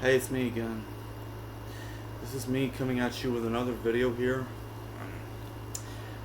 Hey, it's me again. This is me coming at you with another video here.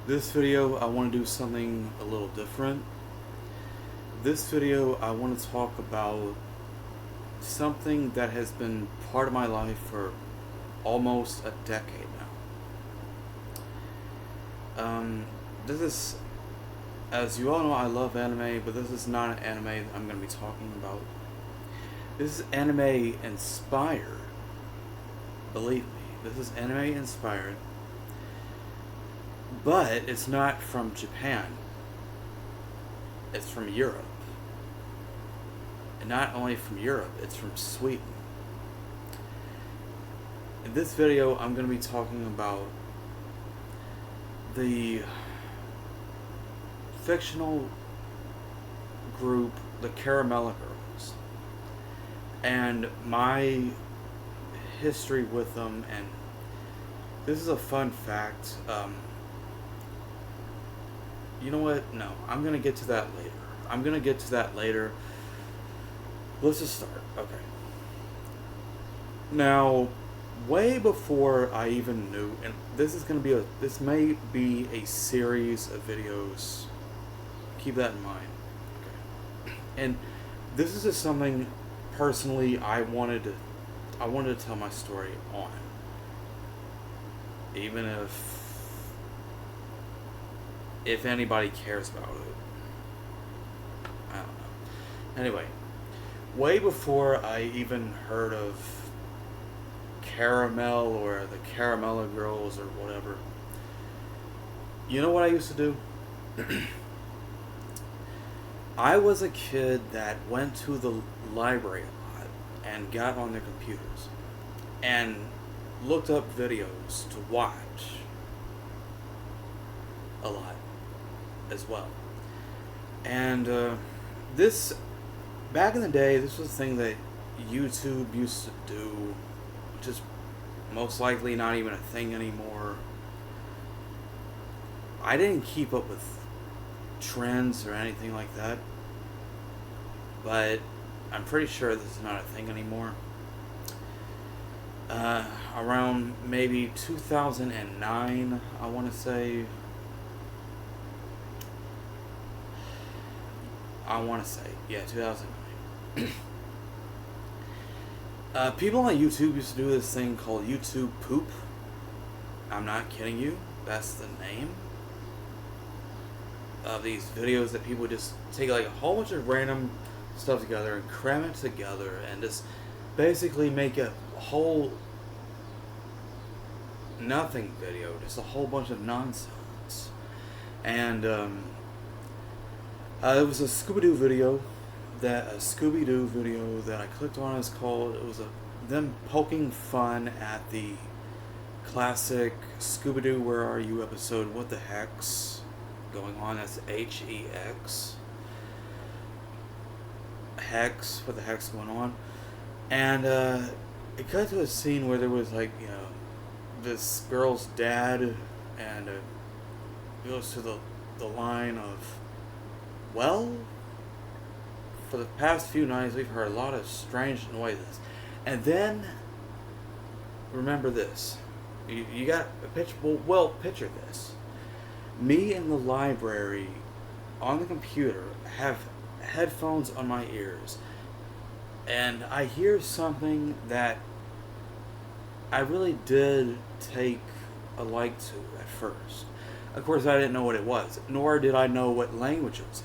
This video, I want to do something a little different. This video, I want to talk about something that has been part of my life for almost a decade now. This is, as you all know, I love anime, but this is not an anime that I'm going to be talking about. This is anime inspired. Believe me, this is anime inspired. But it's not from Japan. It's from Europe. And not only from Europe, it's from Sweden. In this video, I'm going to be talking about the fictional group, the Caramella Girls, and my history with them. And this is a fun fact. You know what? No, I'm gonna get to that later. Let's just start. Okay. Now, way before I even knew, and this may be a series of videos. Keep that in mind. Okay. And this is just something personally I wanted to tell my story on. Even if anybody cares about it. I don't know. Anyway, way before I even heard of Caramel or the Caramella Girls or whatever, you know what I used to do? I was a kid that went to the library a lot and got on their computers and looked up videos to watch a lot as well. And this, back in the day, this was a thing that YouTube used to do, which is most likely not even a thing anymore. I didn't keep up with trends or anything like that, but I'm pretty sure this is not a thing anymore. Around maybe 2009, I want to say. Yeah, 2009. People on YouTube used to do this thing called YouTube poop. I'm not kidding you. That's the name of these videos that people just take like a whole bunch of random stuff together and cram it together and just basically make a whole nothing video, just a whole bunch of nonsense. And it was a Scooby-Doo video that I clicked on. It was them poking fun at the classic Scooby-Doo Where Are You episode, What the Heck's going on. That's Hex. Hex, what the heck's going on? And it cut to a scene where there was like, this girl's dad, and it goes to the line of, well, for the past few nights we've heard a lot of strange noises. And then, remember this. You got a picture, well, picture this. Me in the library, on the computer, have headphones on my ears, and I hear something that I really did take a like to at first. Of course, I didn't know what it was, nor did I know what language it was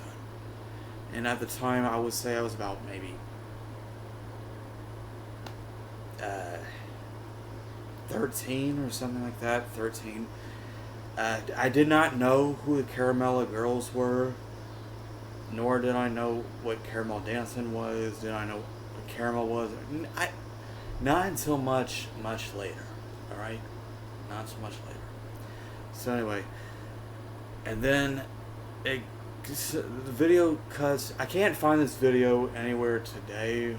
in. And at the time, I would say I was about maybe 13 or something like that. 13. I did not know who the Caramella Girls were, nor did I know what caramel dancing was. Did I know what caramel was? Not until much later. Alright? Not so much later. So anyway, and then the video cuts. I can't find this video anywhere today.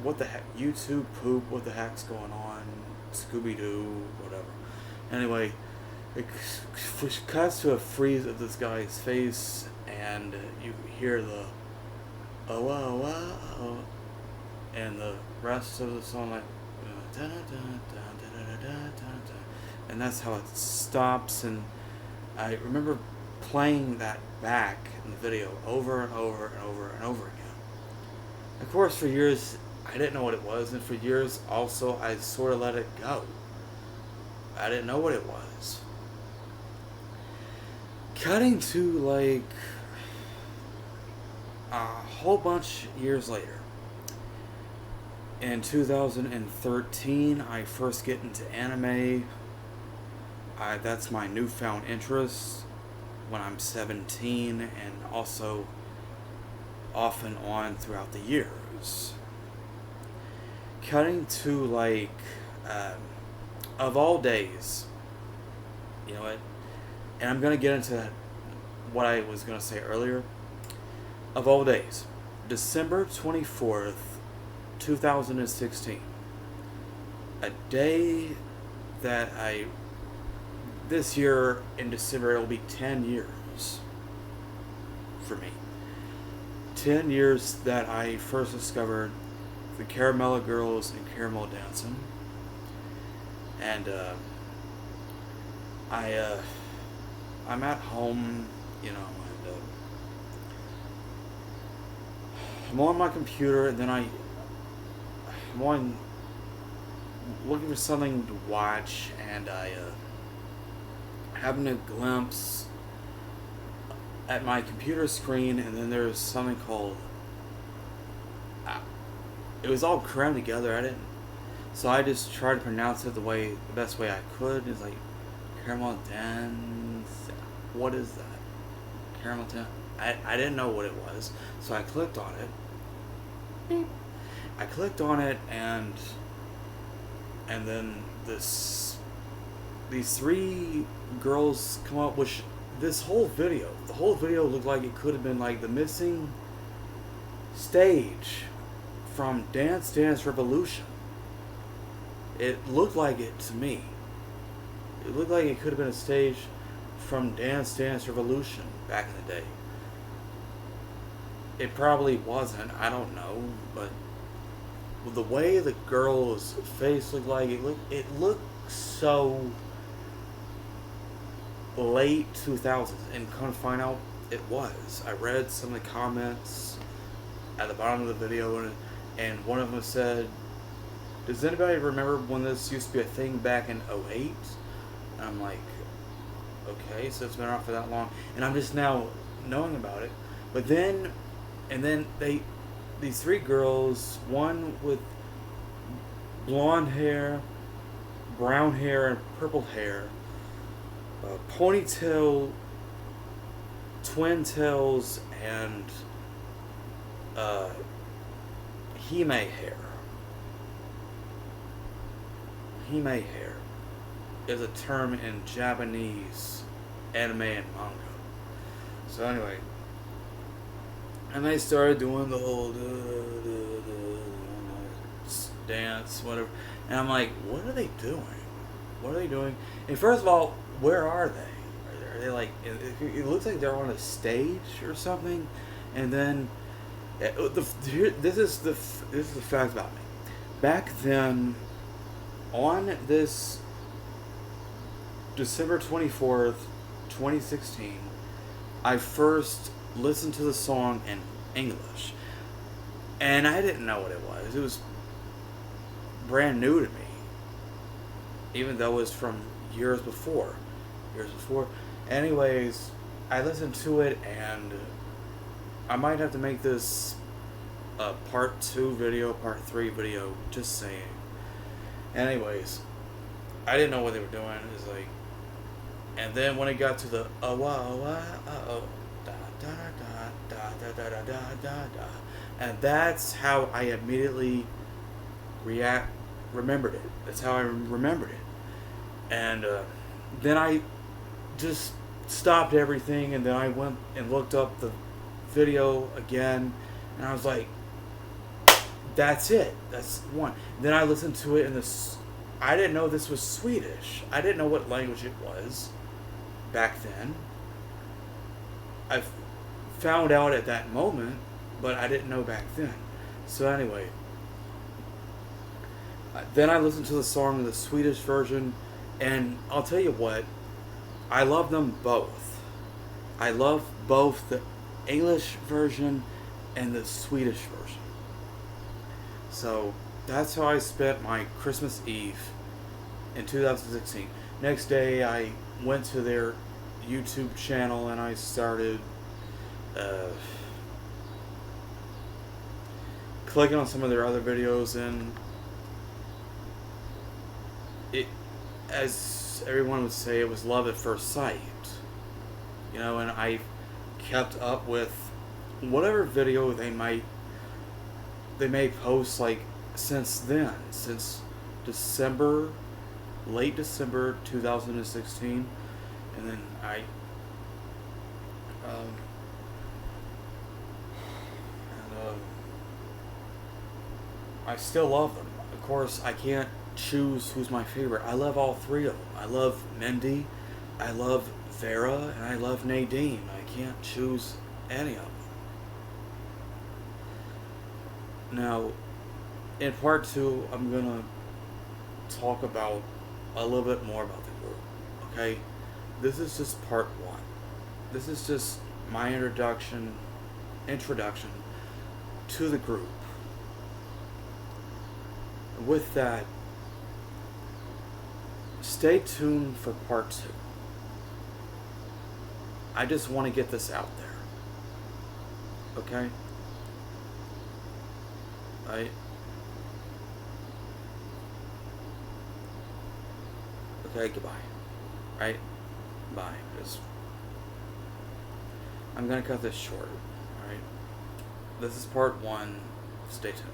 What the heck? YouTube poop. What the heck's going on? Scooby-Doo. Whatever. Anyway, it cuts to a freeze of this guy's face, and you hear the oh, and the rest of the song like, da, da, da, da, da, da, da, da, and that's how it stops. And I remember playing that back in the video over and over and over and over again. Of course, for years I didn't know what it was, and for years also I sort of let it go. I didn't know what it was. Cutting to like a whole bunch years later. In 2013, I first get into anime. That's my newfound interest when I'm 17, and also off and on throughout the years. Cutting to like, of all days, you know what? And I'm gonna get into what I was gonna say earlier. Of all days, December 24th, 2016. A day that this year in December, it'll be 10 years for me. 10 years that I first discovered the Caramella Girls and Caramel Dancing. And I'm at home, you know, and I'm on my computer, and then I'm on looking for something to watch, and I having a glimpse at my computer screen, and then there's something called, it was all crammed together. So I just tried to pronounce it the best way I could. It's like Caramel Dance. What is that? Caramel Dance. I didn't know what it was, so I clicked on it. Beep. I clicked on it, and then these three girls come up, which the whole video looked like it could have been like the missing stage from Dance Dance Revolution. It looked like it to me. It looked like it could have been a stage from Dance Dance Revolution back in the day. It probably wasn't, I don't know, but the way the girl's face looked like, it looked so late 2000s, and come to find out it was. I read some of the comments at the bottom of the video, and one of them said, does anybody remember when this used to be a thing back in 2008? And I'm like, okay, so it's been around for that long, and I'm just now knowing about it. But then, and then these three girls, one with blonde hair, brown hair, and purple hair, ponytail, twin tails, and hime hair. Hime hair is a term in Japanese anime and manga. So anyway, and they started doing the whole dance, whatever. And I'm like, what are they doing? What are they doing? And first of all, where are they? Are they like? It looks like they're on a stage or something. And then, this is the fact about me. Back then, on this December 24th, 2016, I first listened to the song in English. And I didn't know what it was. It was brand new to me. Even though it was from years before. Anyways, I listened to it, and I might have to make this a part 2 video, part 3 video, just saying. Anyways, I didn't know what they were doing. It was like, and then when it got to the da da da da da da da da, and that's how I immediately remembered it. That's how I remembered it. And then I just stopped everything, and then I went and looked up the video again, and I was like, that's it. That's one. Then I listened to it, and I didn't know this was Swedish. I didn't know what language it was back then. I found out at that moment, but I didn't know back then. So anyway, Then I listened to the song, the Swedish version, and I'll tell you what, I love them both. I love both the English version and the Swedish version. So that's how I spent my Christmas Eve in 2016. Next day, I went to their YouTube channel and I started uh, clicking on some of their other videos, and it, as everyone would say, it was love at first sight. You know, and I kept up with whatever video they may post, like, since then, since December, late December 2016, and then um, I still love them. Of course, I can't choose who's my favorite. I love all three of them. I love Mindy, I love Vera, and I love Nadine. I can't choose any of them. Now, in part two, I'm gonna talk about a little bit more about the group. Okay, this is just part one. This is just my introduction to the group. With that, stay tuned for part two. I just want to get this out there. Okay? Okay, goodbye. Right? Bye. I'm gonna cut this short. Alright? This is part one. Stay tuned.